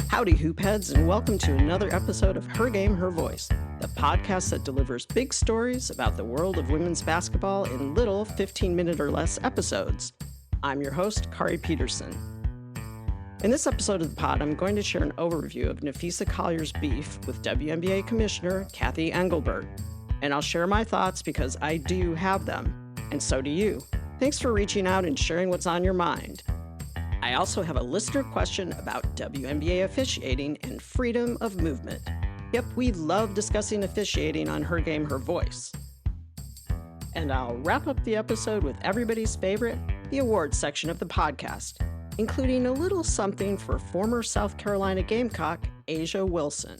Howdy, Hoopheads, and welcome to another episode of Her Game, Her Voice, the podcast that delivers big stories about the world of women's basketball in little 15-minute or less episodes. I'm your host, Kaari Peterson. In this episode of the pod, I'm going to share an overview of Napheesa Collier's beef with WNBA Commissioner Cathy Engelbert. And I'll share my thoughts because I do have them, and so do you. Thanks for reaching out and sharing what's on your mind. I also have a listener question about WNBA officiating and freedom of movement. Yep, we love discussing officiating on Her Game, Her Voice. And I'll wrap up the episode with everybody's favorite, the awards section of the podcast, including a little something for former South Carolina Gamecock, A'ja Wilson.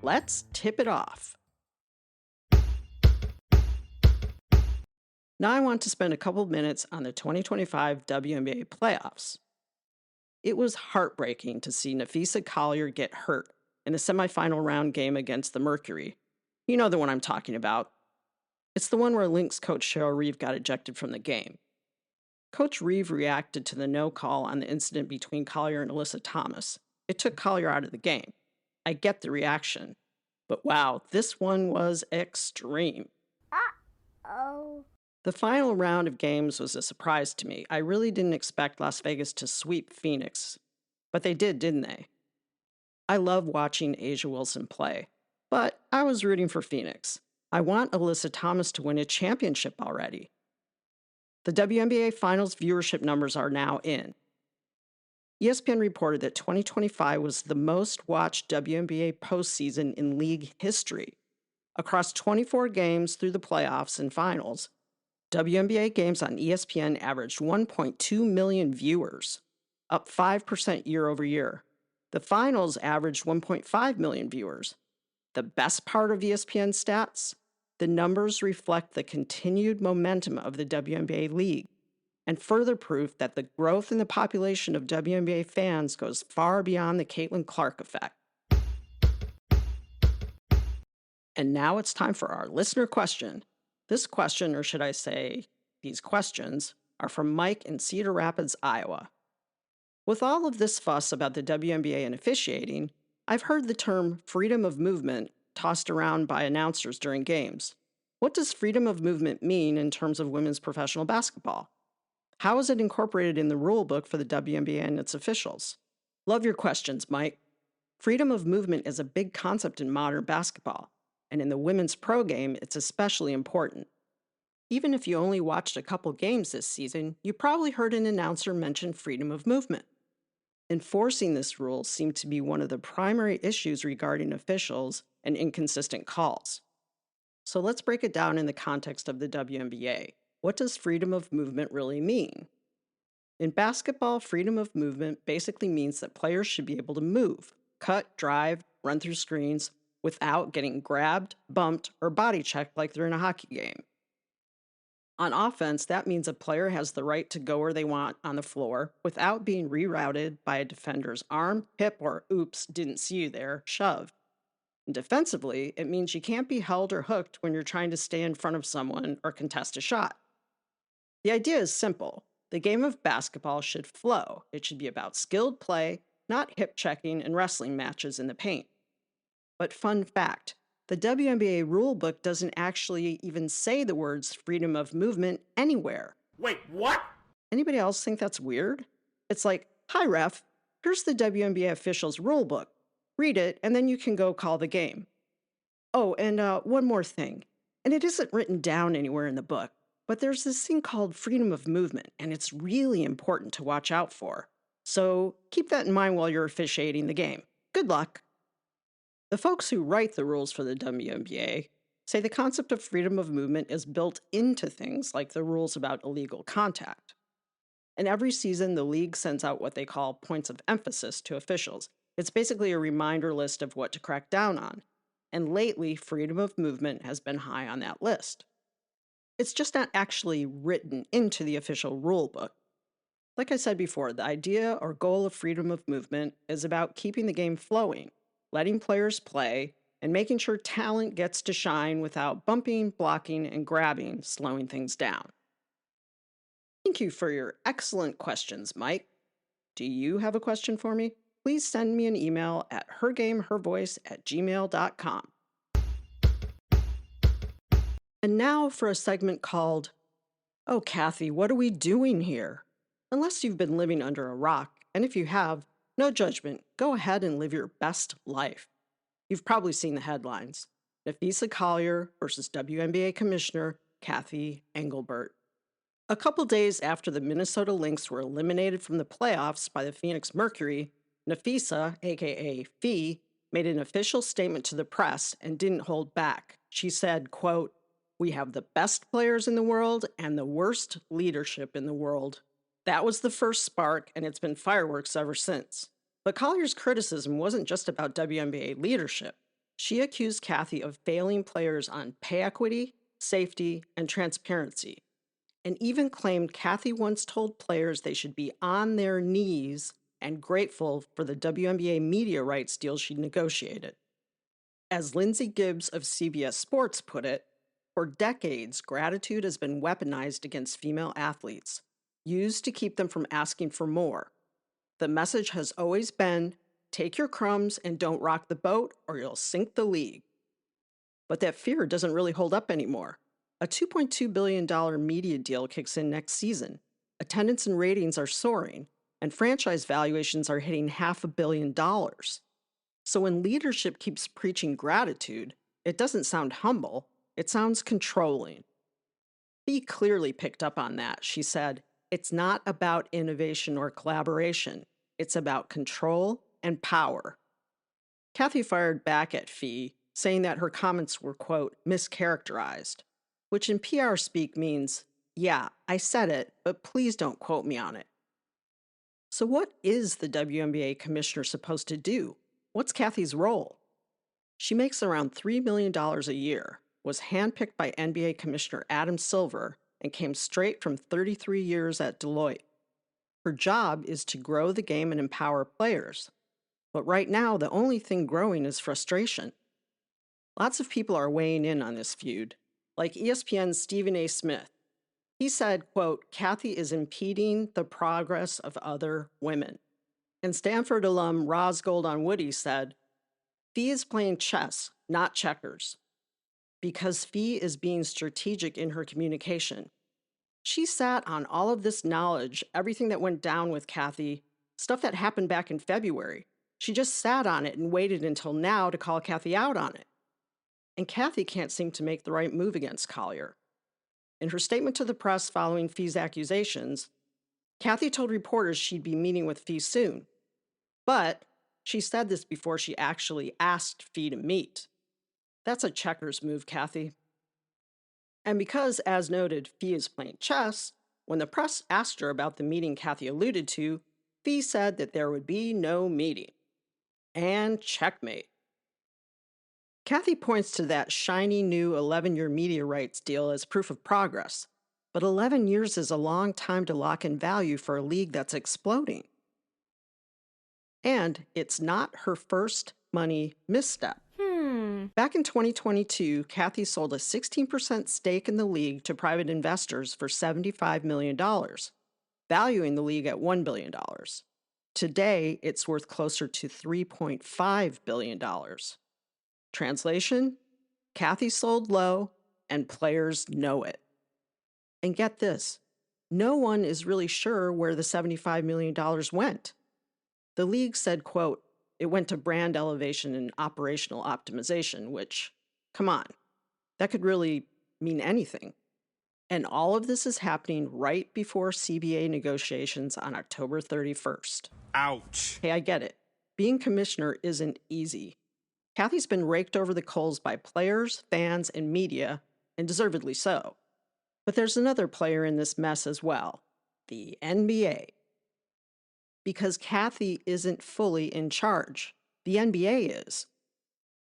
Let's tip it off. Now I want to spend a couple minutes on the 2025 WNBA playoffs. It was heartbreaking to see Napheesa Collier get hurt in a semifinal round game against the Mercury. You know the one I'm talking about. It's the one where Lynx coach Cheryl Reeve got ejected from the game. Coach Reeve reacted to the no call on the incident between Collier and Alyssa Thomas. It took Collier out of the game. I get the reaction. But wow, this one was extreme. Uh-oh. The final round of games was a surprise to me. I really didn't expect Las Vegas to sweep Phoenix. But they did, didn't they? I love watching A'ja Wilson play. But I was rooting for Phoenix. I want Alyssa Thomas to win a championship already. The WNBA Finals viewership numbers are now in. ESPN reported that 2025 was the most watched WNBA postseason in league history. Across 24 games through the playoffs and finals, WNBA games on ESPN averaged 1.2 million viewers, up 5% year over year. The finals averaged 1.5 million viewers. The best part of ESPN stats? The numbers reflect the continued momentum of the WNBA league and further proof that the growth in the population of WNBA fans goes far beyond the Caitlin Clark effect. And now it's time for our listener question. This question, or should I say, these questions, are from Mike in Cedar Rapids, Iowa. With all of this fuss about the WNBA and officiating, I've heard the term freedom of movement tossed around by announcers during games. What does freedom of movement mean in terms of women's professional basketball? How is it incorporated in the rule book for the WNBA and its officials? Love your questions, Mike. Freedom of movement is a big concept in modern basketball. And in the women's pro game, it's especially important. Even if you only watched a couple games this season, you probably heard an announcer mention freedom of movement. Enforcing this rule seemed to be one of the primary issues regarding officials and inconsistent calls. So let's break it down in the context of the WNBA. What does freedom of movement really mean? In basketball, freedom of movement basically means that players should be able to move, cut, drive, run through screens, without getting grabbed, bumped, or body checked like they're in a hockey game. On offense, that means a player has the right to go where they want on the floor without being rerouted by a defender's arm, hip, or oops, didn't see you there, shove. And defensively, it means you can't be held or hooked when you're trying to stay in front of someone or contest a shot. The idea is simple. The game of basketball should flow. It should be about skilled play, not hip checking and wrestling matches in the paint. But fun fact, the WNBA rulebook doesn't actually even say the words freedom of movement anywhere. Wait, what? Anybody else think that's weird? It's like, hi ref, here's the WNBA officials rulebook. Read it, and then you can go call the game. Oh, and one more thing. And it isn't written down anywhere in the book, but there's this thing called freedom of movement, and it's really important to watch out for. So keep that in mind while you're officiating the game. Good luck. The folks who write the rules for the WNBA say the concept of freedom of movement is built into things like the rules about illegal contact. And every season, the league sends out what they call points of emphasis to officials. It's basically a reminder list of what to crack down on. And lately, freedom of movement has been high on that list. It's just not actually written into the official rule book. Like I said before, the idea or goal of freedom of movement is about keeping the game flowing, letting players play, and making sure talent gets to shine without bumping, blocking, and grabbing, slowing things down. Thank you for your excellent questions, Mike. Do you have a question for me? please send me an email at hergamehervoice@gmail.com. And now for a segment called, "Oh, Cathy, what are we doing here?" Unless you've been living under a rock, and if you have, no judgment, go ahead and live your best life. You've probably seen the headlines. Napheesa Collier versus WNBA Commissioner Cathy Engelbert. A couple days after the Minnesota Lynx were eliminated from the playoffs by the Phoenix Mercury, Napheesa, aka Fee, made an official statement to the press and didn't hold back. She said, quote, "We have the best players in the world and the worst leadership in the world." That was the first spark, and it's been fireworks ever since. But Collier's criticism wasn't just about WNBA leadership. She accused Cathy of failing players on pay equity, safety, and transparency, and even claimed Cathy once told players they should be on their knees and grateful for the WNBA media rights deal she negotiated. As Lindsay Gibbs of CBS Sports put it, for decades, gratitude has been weaponized against female athletes, used to keep them from asking for more. The message has always been, take your crumbs and don't rock the boat or you'll sink the league. But that fear doesn't really hold up anymore. A $2.2 billion media deal kicks in next season. Attendance and ratings are soaring, and franchise valuations are hitting $500 million. So when leadership keeps preaching gratitude, it doesn't sound humble, it sounds controlling. Fee clearly picked up on that. She said, "It's not about innovation or collaboration. It's about control and power." Cathy fired back at Fee, saying that her comments were, quote, mischaracterized, which in PR speak means, yeah, I said it, but please don't quote me on it. So what is the WNBA commissioner supposed to do? What's Cathy's role? She makes around $3 million a year, was handpicked by NBA Commissioner Adam Silver, and came straight from 33 years at Deloitte. Her job is to grow the game and empower players. But right now, the only thing growing is frustration. Lots of people are weighing in on this feud, like ESPN's Stephen A. Smith. He said, quote, "Cathy is impeding the progress of other women." And Stanford alum Roz Gold-on-Woody said, "Fee is playing chess, not checkers, because Fee is being strategic in her communication. She sat on all of this knowledge, everything that went down with Cathy, stuff that happened back in February. She just sat on it and waited until now to call Cathy out on it. And Cathy can't seem to make the right move against Collier." In her statement to the press following Fee's accusations, Cathy told reporters she'd be meeting with Fee soon. But she said this before she actually asked Fee to meet. That's a checkers move, Cathy. And because, as noted, Fee is playing chess, when the press asked her about the meeting Cathy alluded to, Fee said that there would be no meeting. And checkmate. Cathy points to that shiny new 11-year media rights deal as proof of progress, but 11 years is a long time to lock in value for a league that's exploding. And it's not her first money misstep. Back in 2022, Cathy sold a 16% stake in the league to private investors for $75 million, valuing the league at $1 billion. Today, it's worth closer to $3.5 billion. Translation: Cathy sold low, and players know it. And get this, no one is really sure where the $75 million went. The league said, quote, "It went to brand elevation and operational optimization," which, come on, that could really mean anything. And all of this is happening right before CBA negotiations on October 31st. Ouch. Hey, I get it. Being commissioner isn't easy. Cathy's been raked over the coals by players, fans, and media, and deservedly so. But there's another player in this mess as well, the NBA. Because Cathy isn't fully in charge. The NBA is.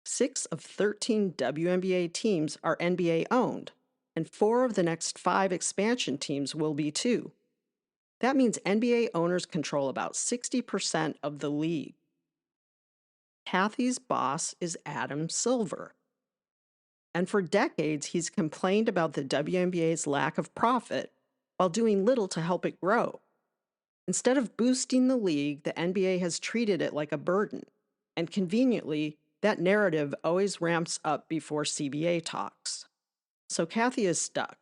6 of 13 WNBA teams are NBA owned, and 4 of the next 5 expansion teams will be too. That means NBA owners control about 60% of the league. Cathy's boss is Adam Silver. And for decades, he's complained about the WNBA's lack of profit while doing little to help it grow. Instead of boosting the league, the NBA has treated it like a burden. And conveniently, that narrative always ramps up before CBA talks. So Cathy is stuck.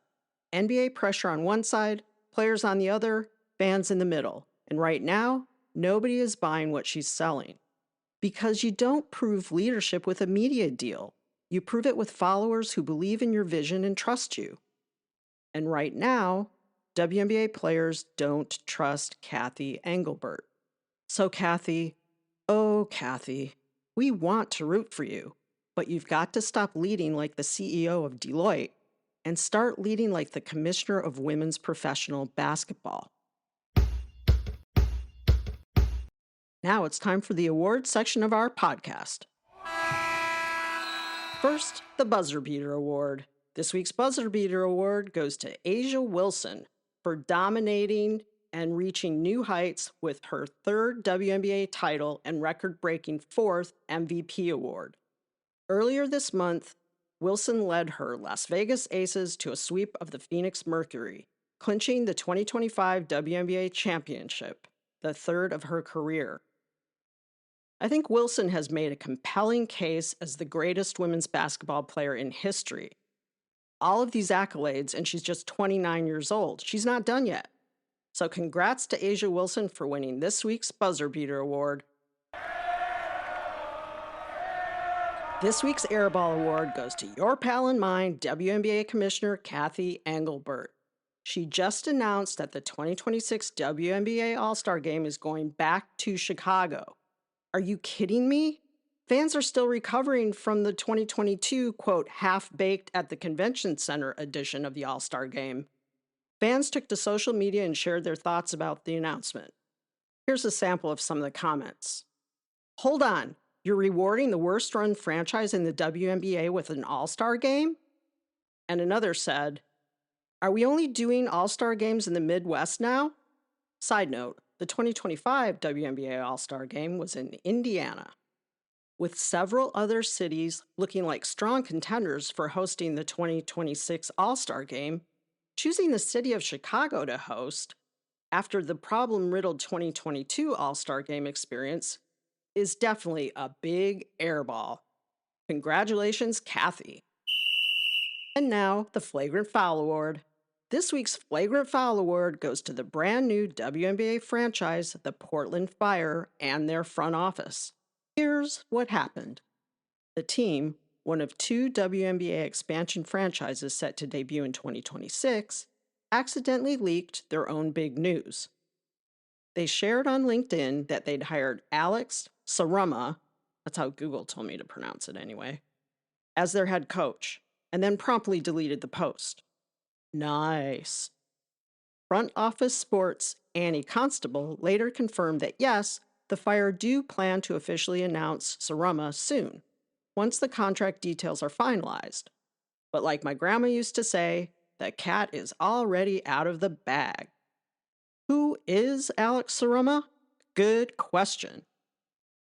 NBA pressure on one side, players on the other, fans in the middle. And right now, nobody is buying what she's selling. Because you don't prove leadership with a media deal. You prove it with followers who believe in your vision and trust you. And right now, WNBA players don't trust Cathy Engelbert. So Cathy, oh Cathy, we want to root for you, but you've got to stop leading like the CEO of Deloitte and start leading like the Commissioner of Women's Professional Basketball. Now it's time for the awards section of our podcast. First, the Buzzer Beater Award. This week's Buzzer Beater Award goes to A'ja Wilson for dominating and reaching new heights with her third WNBA title and record-breaking fourth MVP award. Earlier this month, Wilson led her Las Vegas Aces to a sweep of the Phoenix Mercury, clinching the 2025 WNBA championship, the third of her career. I think Wilson has made a compelling case as the greatest women's basketball player in history. All of these accolades, and she's just 29 years old. She's not done yet. So congrats to A'ja Wilson for winning this week's Buzzer Beater Award. This week's Airball Award goes to your pal and mine, WNBA Commissioner Cathy Engelbert. She just announced that the 2026 WNBA All-Star Game is going back to Chicago. Are you kidding me? Fans are still recovering from the 2022, quote, half-baked at the convention center edition of the All-Star Game. Fans took to social media and shared their thoughts about the announcement. Here's a sample of some of the comments. Hold on, you're rewarding the worst-run franchise in the WNBA with an All-Star Game? And another said, are we only doing All-Star Games in the Midwest now? Side note, the 2025 WNBA All-Star Game was in Indiana, with several other cities looking like strong contenders for hosting the 2026 All-Star Game. Choosing the city of Chicago to host, after the problem-riddled 2022 All-Star Game experience, is definitely a big airball. Congratulations, Cathy. And now, the Flagrant Foul Award. This week's Flagrant Foul Award goes to the brand new WNBA franchise, the Portland Fire, and their front office. Here's what happened. The team, one of two WNBA expansion franchises set to debut in 2026, accidentally leaked their own big news. They shared on LinkedIn that they'd hired Alex Saruma, that's how Google told me to pronounce it anyway, as their head coach, and then promptly deleted the post. Nice. Front Office Sports' Annie Constable later confirmed that yes, the Fire do plan to officially announce Saruma soon, once the contract details are finalized. But like my grandma used to say, the cat is already out of the bag. Who is Alex Saruma? Good question.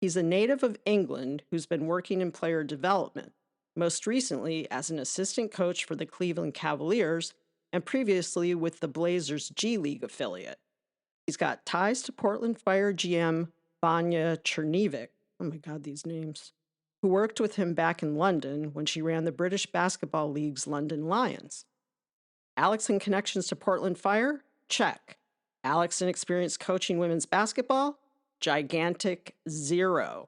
He's a native of England who's been working in player development, most recently as an assistant coach for the Cleveland Cavaliers and previously with the Blazers G League affiliate. He's got ties to Portland Fire GM Vanya Chernivic, oh my god, these names, who worked with him back in London when she ran the British Basketball League's London Lions. Alex and connections to Portland Fire? Check. Alex and experience coaching women's basketball? Gigantic 0.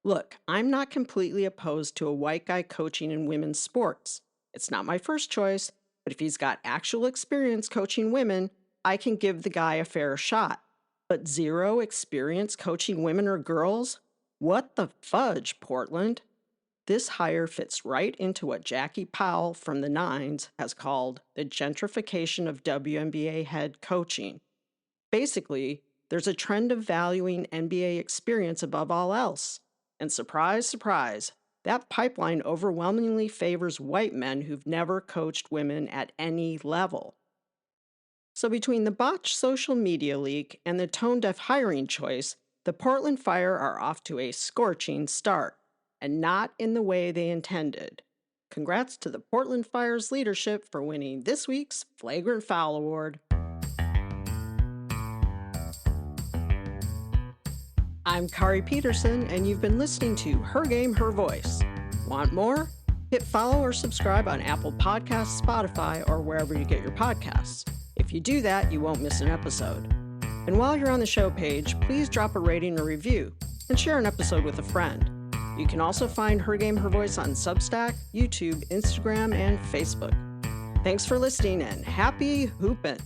Look, I'm not completely opposed to a white guy coaching in women's sports. It's not my first choice, but if he's got actual experience coaching women, I can give the guy a fair shot. But 0 experience coaching women or girls? What the fudge, Portland? This hire fits right into what Jackie Powell from the Nines has called the gentrification of WNBA head coaching. Basically, there's a trend of valuing NBA experience above all else. And surprise, surprise, that pipeline overwhelmingly favors white men who've never coached women at any level. So between the botched social media leak and the tone-deaf hiring choice, the Portland Fire are off to a scorching start, and not in the way they intended. Congrats to the Portland Fire's leadership for winning this week's Flagrant Foul Award. I'm Kaari Peterson, and you've been listening to Her Game, Her Voice. Want more? Hit follow or subscribe on Apple Podcasts, Spotify, or wherever you get your podcasts. If you do that, you won't miss an episode. And while you're on the show page, please drop a rating or review and share an episode with a friend. You can also find Her Game, Her Voice on Substack, YouTube, Instagram, and Facebook. Thanks for listening, and happy hoopin'!